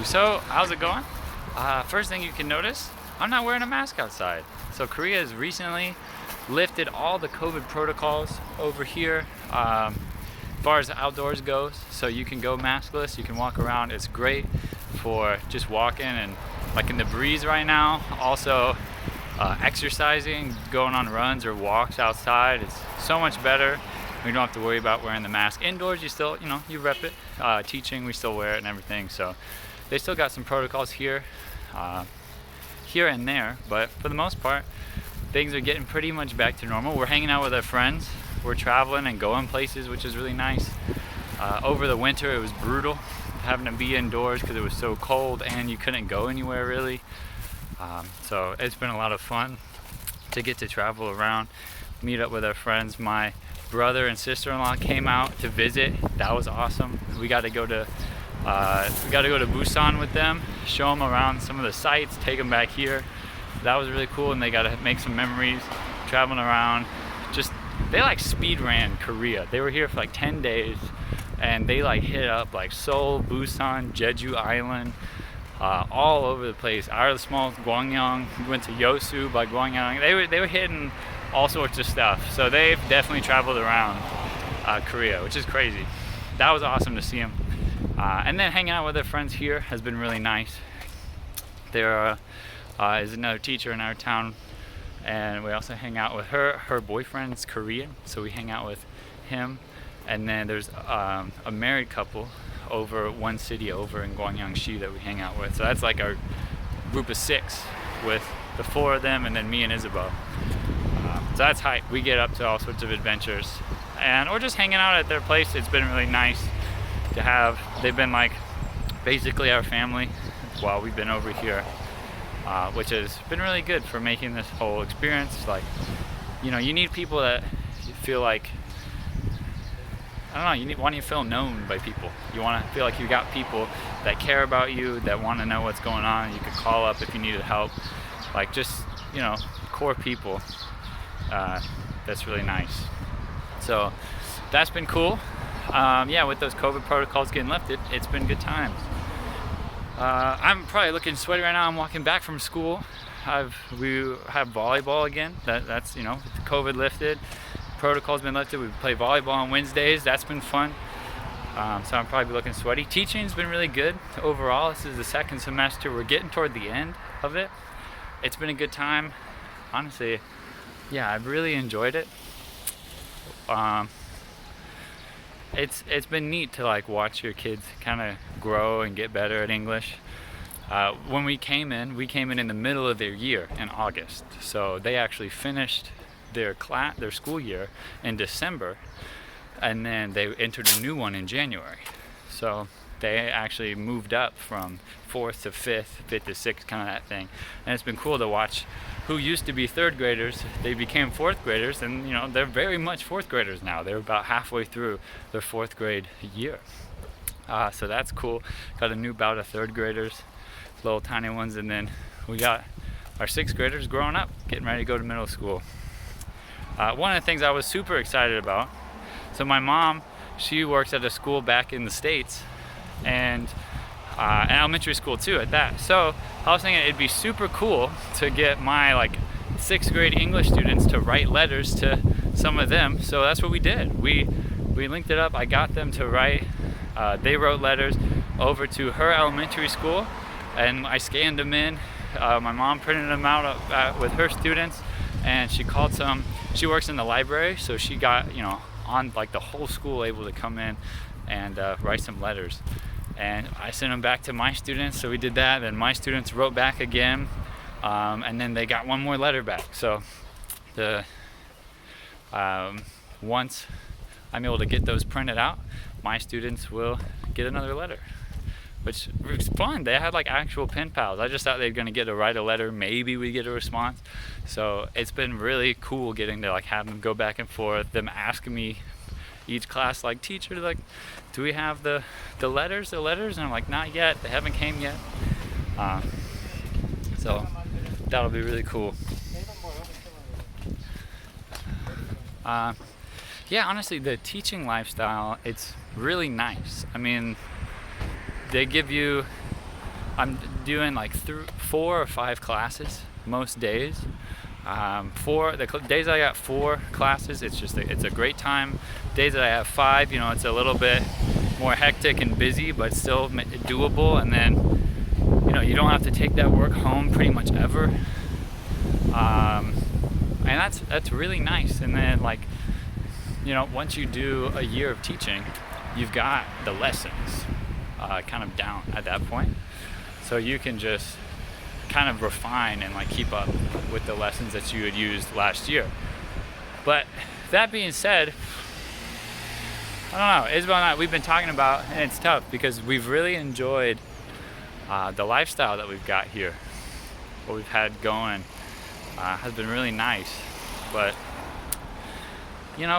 So, how's it going? First thing you can notice, I'm not wearing a mask outside. So, Korea has recently lifted all the COVID protocols over here as far as outdoors goes. So, you can go maskless, you can walk around. It's great for just walking and like in the breeze right now. Also, exercising, going on runs or walks outside. It's so much better. We don't have to worry about wearing the mask. Indoors, you still, you rep it. Teaching, we still wear it and everything. So they still got some protocols here and there, but for the most part, things are getting pretty much back to normal. We're hanging out with our friends. We're traveling and going places, which is really nice. Over the winter, it was brutal having to be indoors because it was so cold and you couldn't go anywhere really. So it's been a lot of fun to get to travel around, meet up with our friends. My brother and sister-in-law came out to visit. That was awesome. We got to go to Busan with them, show them around some of the sites, take them back here. That was really cool, and they got to make some memories traveling around. They like speed ran Korea. They were here for like 10 days, and they like hit up like Seoul, Busan, Jeju Island, all over the place. Out of the small Gwangyang, we went to Yosu by Gwangyang. They were hitting all sorts of stuff. So they've definitely traveled around Korea, which is crazy. That was awesome to see them. And then hanging out with their friends here has been really nice. There is another teacher in our town, and we also hang out with her. Her boyfriend's Korean, so we hang out with him. And then there's a married couple over one city over in Gwangyangshi that we hang out with. So that's like our group of 6 with the 4 of them and then me and Isabel. So that's hype. We get up to all sorts of adventures, and or just hanging out at their place. It's been really nice to have. They've been like basically our family while we've been over here, which has been really good for making this whole experience. Like, you need people that you feel like, I don't know, want to feel known by people. You want to feel like you got people that care about you, that want to know what's going on. You could call up if you needed help. Like just, core people. That's really nice. So that's been cool. With those COVID protocols getting lifted, it's been good times. I'm probably looking sweaty right now. I'm walking back from school. We have volleyball again. That's COVID lifted. Protocol's been lifted. We play volleyball on Wednesdays. That's been fun. So I'm probably looking sweaty. Teaching's been really good overall. This is the second semester. We're getting toward the end of it. It's been a good time. Honestly, I've really enjoyed it. It's been neat to like watch your kids kind of grow and get better at English. When we came in in the middle of their year in August. So they actually finished their school year in December, and then they entered a new one in January. So they actually moved up from 4th to 5th to 6th, kind of that thing. And it's been cool to watch who used to be 3rd graders, they became 4th graders, and they're very much 4th graders now. They're about halfway through their 4th grade year. So that's cool. Got a new bout of 3rd graders, little tiny ones, and then we got our 6th graders growing up, getting ready to go to middle school. One of the things I was super excited about, so my mom, she works at a school back in the States, and an elementary school too at that. So I was thinking it'd be super cool to get my 6th grade English students to write letters to some of them. So that's what we did. We linked it up. I got them to write. They wrote letters over to her elementary school, and I scanned them in. My mom printed them out with her students, and she called some. She works in the library, so she got on the whole school able to come in and write some letters. And I sent them back to my students, so we did that. Then my students wrote back again, and then they got one more letter back. So once I'm able to get those printed out, my students will get another letter, which was fun. They had actual pen pals. I just thought they're gonna get to write a letter, maybe we get a response. So it's been really cool getting to have them go back and forth, them asking me each class, teacher, do we have the letters? And I'm like, not yet, they haven't came yet. So that'll be really cool. Honestly, the teaching lifestyle, it's really nice. I mean, they give you I'm doing like 4 or 5 classes most days. Days I got 4 classes, it's a great time. Days that I have 5, it's a little bit more hectic and busy, but still doable. And then you don't have to take that work home pretty much ever. And that's really nice. And then once you do a year of teaching, you've got the lessons kind of down at that point. So you can just kind of refine and keep up with the lessons that you had used last year. But that being said, I don't know, Isabel and I, we've been talking about, and it's tough because we've really enjoyed the lifestyle that we've got here. What we've had going has been really nice. But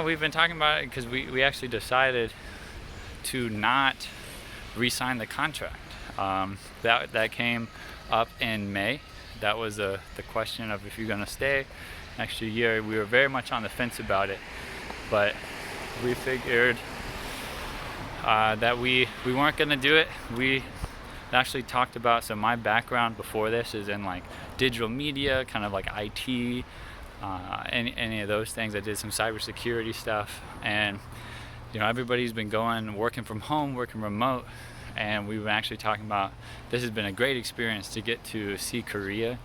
we've been talking about it because we actually decided to not re-sign the contract. That came up in May. That was the question of if you're going to stay next year. We were very much on the fence about it, but we figured that we weren't going to do it. We actually talked about, so my background before this is in digital media, kind of IT, any of those things. I did some cybersecurity stuff, and everybody's been working from home, working remote. And we were actually talking about, this has been a great experience to get to see Korea,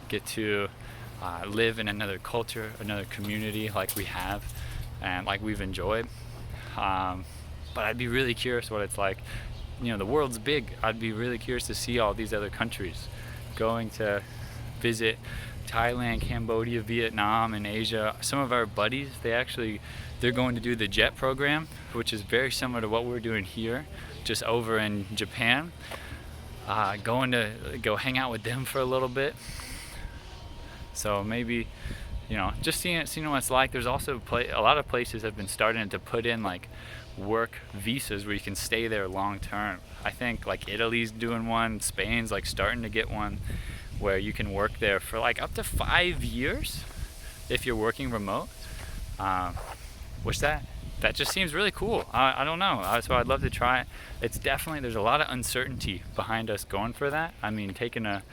get to live in another culture, another community like we have and like we've enjoyed. But I'd be really curious what it's like. The world's big. I'd be really curious to see all these other countries. Going to visit Thailand, Cambodia, Vietnam, and Asia. Some of our buddies, they're going to do the JET program, which is very similar to what we're doing here, just over in Japan. Going to go hang out with them for a little bit. So maybe, just seeing what it's like. There's also a lot of places have been starting to put in work visas where you can stay there long term. I think Italy's doing one, Spain's starting to get one where you can work there for up to 5 years if you're working remote. Which that just seems really cool. I don't know. So I'd love to try it. It's definitely, there's a lot of uncertainty behind us going for that. I mean, taking a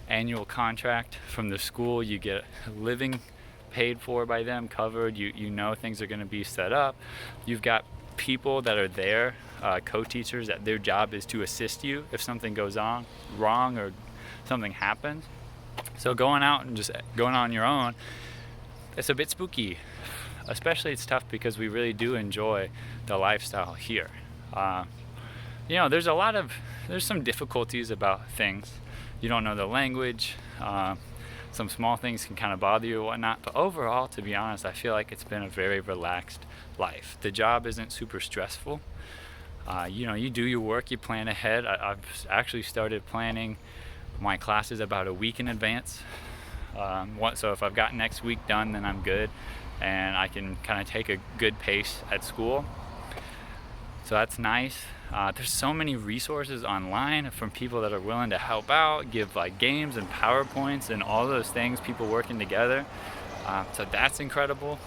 annual contract from the school, you get living paid for by them, covered. You know things are going to be set up. You've got people that are there, co-teachers, that their job is to assist you if something goes on wrong or something happens. So going out and just going on your own, it's a bit spooky. Especially it's tough because we really do enjoy the lifestyle here. There's some difficulties about things. You don't know the language. Some small things can kind of bother you or whatnot. But overall, to be honest, I feel like it's been a very relaxed life. The job isn't super stressful. You do your work, you plan ahead. I've actually started planning my classes about a week in advance. So if I've got next week done, then I'm good. And I can kind of take a good pace at school. So that's nice. There's so many resources online from people that are willing to help out, give games and PowerPoints and all those things, people working together. So that's incredible,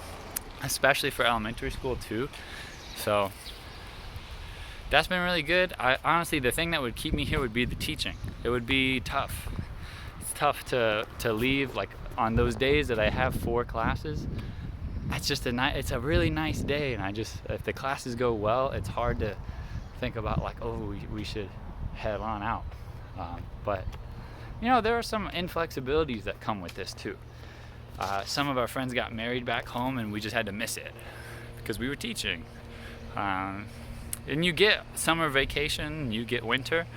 especially for elementary school too. So that's been really good. Honestly, the thing that would keep me here would be the teaching. It would be tough. It's tough to leave on those days that I have 4 classes. It's just it's a really nice day, and if the classes go well, it's hard to think about we should head on out. But there are some inflexibilities that come with this too. Some of our friends got married back home, and we just had to miss it because we were teaching. And you get summer vacation, you get winter,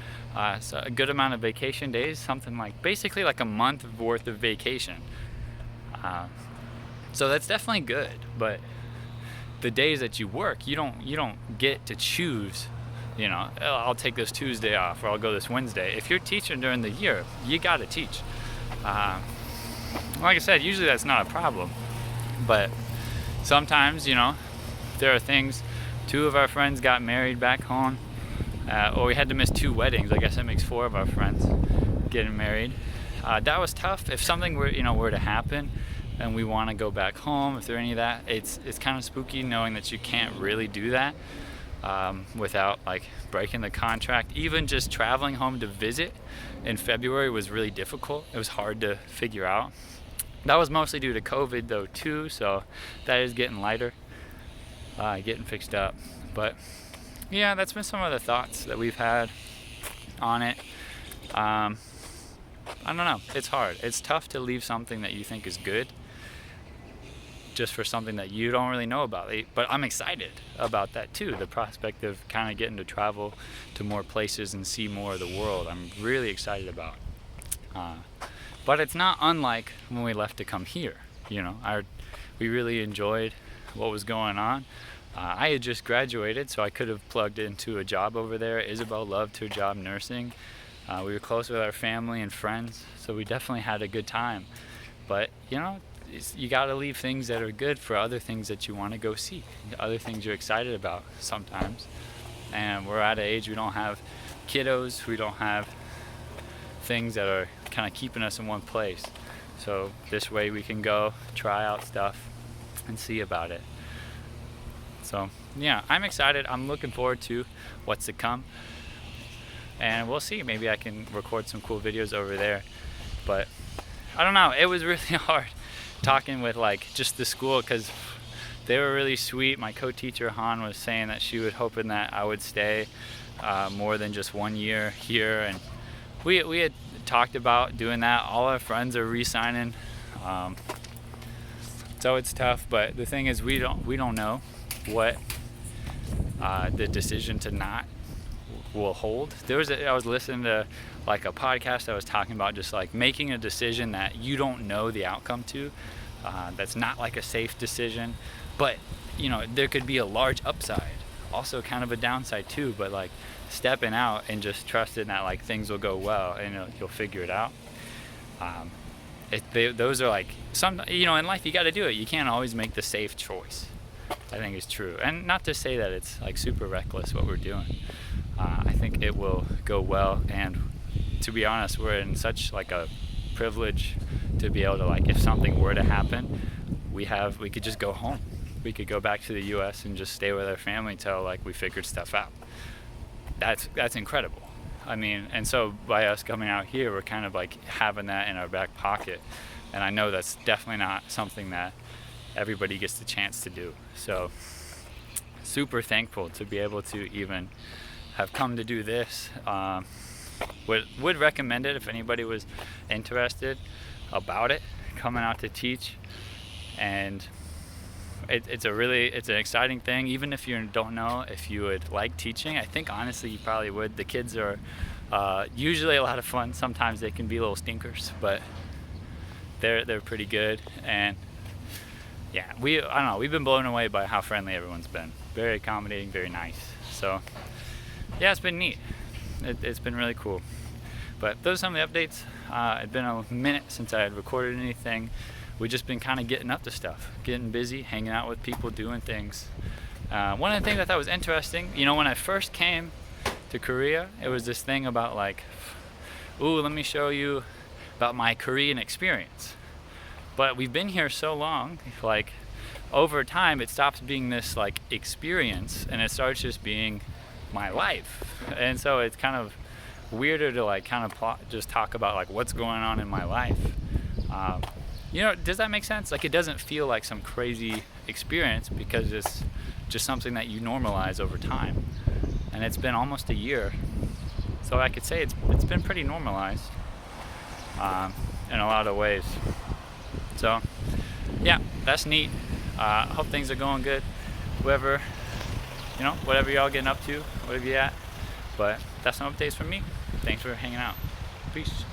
so a good amount of vacation days, something basically a month worth of vacation. So that's definitely good, but the days that you work, you don't get to choose, I'll take this Tuesday off or I'll go this Wednesday. If you're teaching during the year, you gotta teach. Like I said, usually that's not a problem, but sometimes, there are things. 2 of our friends got married back home, or we had to miss 2 weddings. I guess that makes 4 of our friends getting married. That was tough. If something were to happen, and we want to go back home, if there's any of that, it's kind of spooky knowing that you can't really do that. without like breaking the contract. Even just traveling home to visit in February was really difficult. It was hard to figure out. That was mostly due to COVID though too, so that is getting lighter, getting fixed up. But yeah, that's been some of the thoughts that we've had on it. I don't know, it's hard. It's tough to leave something that you think is good just for something that you don't really know about. But I'm excited about that too, the prospect of kind of getting to travel to more places and see more of the world. I'm really excited about. But it's not unlike when we left to come here. You know, we really enjoyed what was going on. I had just graduated, so I could have plugged into a job over there. Isabel loved her job nursing. We were close with our family and friends, so we definitely had a good time. But you know, you got to leave things that are good for other things that you want to go see, other things you're excited about sometimes. And we're at an age we don't have kiddos, we don't have things that are kind of keeping us in one place. So this way we can go try out stuff and see about it. So yeah, I'm excited. I'm looking forward to what's to come. And we'll see, maybe I can record some cool videos over there. But I don't know, it was really hard talking with like just the school, because they were really sweet. My co-teacher Han was saying that she was hoping that I would stay more than just 1 year here, and we had talked about doing that. All our friends are re-signing, so it's tough. But the thing is, we don't know what the decision to not will hold. I was listening to like a podcast that was talking about just like making a decision that you don't know the outcome to, that's not like a safe decision, but you know, there could be a large upside, also kind of a downside too, but like stepping out and just trusting that like things will go well and you'll figure it out. Those are like some, you know, in life you got to do it. You can't always make the safe choice, I think is true. And not to say that it's like super reckless what we're doing. I think it will go well, and to be honest, we're in such like a privilege to be able to, like, if something were to happen, we could just go home. We could go back to the US and just stay with our family until like we figured stuff out. That's incredible. I mean, and so by us coming out here, we're kind of like having that in our back pocket, and I know that's definitely not something that everybody gets the chance to do. So super thankful to be able to even have come to do this. Would recommend it if anybody was interested about it, coming out to teach. And it's an exciting thing. Even if you don't know if you would like teaching, I think honestly you probably would. The kids are usually a lot of fun. Sometimes they can be little stinkers, but they're pretty good. And yeah, I don't know, we've been blown away by how friendly everyone's been. Very accommodating, very nice. So yeah, it's been neat. It's been really cool. But those are some of the updates. It's been a minute since I had recorded anything. We've just been kind of getting up to stuff, getting busy, hanging out with people, doing things. One of the things I thought was interesting, you know, when I first came to Korea, it was this thing about like, ooh, let me show you about my Korean experience. But we've been here so long, like over time it stops being this like experience and it starts just being my life. And so it's kind of weirder to like kind of just talk about like what's going on in my life. You know, does that make sense? Like, it doesn't feel like some crazy experience because it's just something that you normalize over time. And it's been almost a year, so I could say it's been pretty normalized in a lot of ways. So yeah, that's neat. Hope things are going good. Whatever y'all getting up to, whatever you at. But that's some updates from me. Thanks for hanging out. Peace.